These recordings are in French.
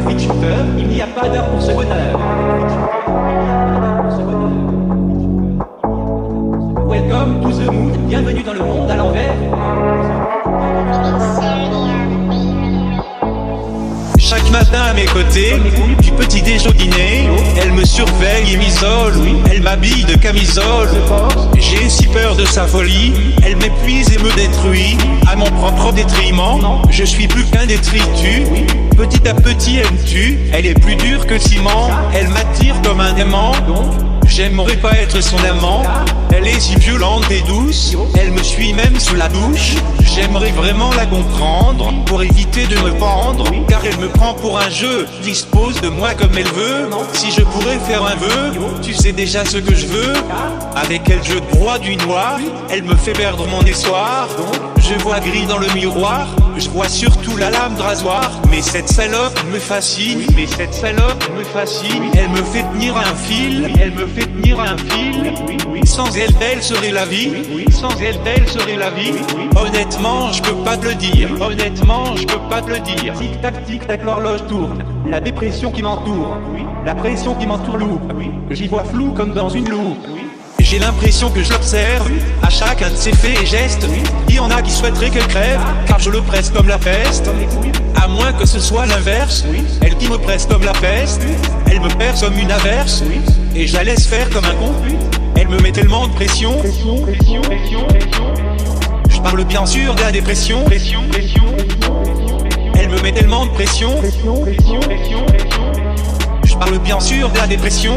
Rich Shooter, il n'y a pas d'heure pour ce bonheur. Welcome to the mood, bienvenue dans le monde à l'envers. Chaque matin à mes côtés, du petit déj au dîner, elle me surveille et m'isole, elle m'habille de camisole. J'ai si peur de sa folie, elle m'épuise et me détruit, à mon propre détriment, je suis plus qu'un détritus. Petit à petit elle me tue, elle est plus dure que le ciment, elle m'attire comme un aimant. J'aimerais pas être son amant, elle est si violente et douce, elle me suit même sous la douche. J'aimerais vraiment la comprendre, pour éviter de me pendre, car elle me prend pour un jeu, dispose de moi comme elle veut. Si je pourrais faire un vœu, tu sais déjà ce que je veux. Avec elle je broie du noir, elle me fait perdre mon espoir. Je vois gris dans le miroir, je vois surtout la lame de rasoir. Mais cette salope me fascine, elle me fait tenir un fil, Sans elle, belle serait la vie, Honnêtement, je peux pas te le dire, Tic tac, l'horloge tourne, la dépression qui m'entoure, la pression qui m'entourloupe, j'y vois flou comme dans une loupe. J'ai l'impression que je l'observe à chacun de ses faits et gestes. Il y en a qui souhaiteraient qu'elle crève, car je le presse comme la peste. À moins que ce soit l'inverse, elle qui me presse comme la peste. Elle me perce comme une averse, et je la laisse faire comme un con. Elle me met tellement de pression. Je parle bien sûr de la dépression. Elle me met tellement de pression. Je parle bien sûr de la dépression.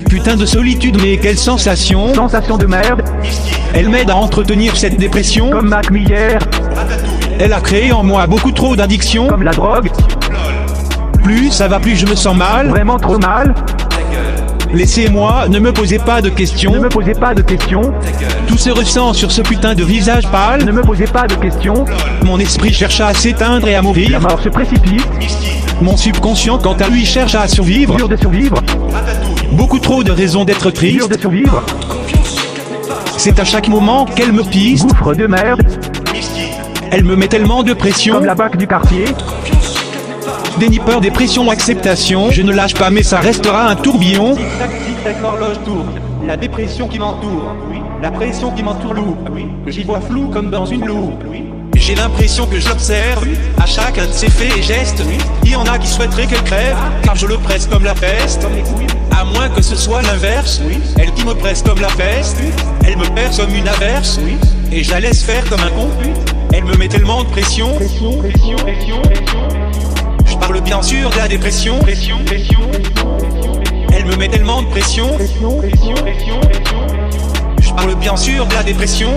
Putain de solitude, mais quelle sensation! Sensation de merde, Elle m'aide à entretenir cette dépression. comme Mac Miller, Elle a créé en moi beaucoup trop d'addictions. comme la drogue, Plus ça va, plus je me sens mal. vraiment trop mal. Laissez-moi, ne me posez pas de Ne questions. me posez pas de questions, Tout se ressent sur ce putain de visage ne pâle. me posez pas de questions. Mon esprit cherche à s'éteindre et à La mourir. mort se précipite, Mon subconscient, quant à lui, cherche à survivre. dur de survivre, Beaucoup trop de raisons d'être dur triste. de survivre, C'est à chaque moment qu'elle me piste. gouffre de merde, Elle me met tellement de pression. comme la BAC du quartier. Déni, peur, dépression, acceptation. Je ne lâche pas, mais ça restera un tourbillon. Tic tac, l'horloge tourne, la dépression qui m'entoure, la pression qui m'entourloupe, j'y vois flou comme dans une loupe. J'ai l'impression que je l'observe à chacun de ses faits et gestes. Il y en a qui souhaiteraient qu'elle crève, car je le presse comme la peste. À moins que ce soit l'inverse, elle qui me presse comme la peste. Elle me perce comme une averse, et je la laisse faire comme un con. Elle me met tellement de pression. Je parle bien sûr de la dépression. Elle me met tellement de pression. Je parle bien sûr de la dépression.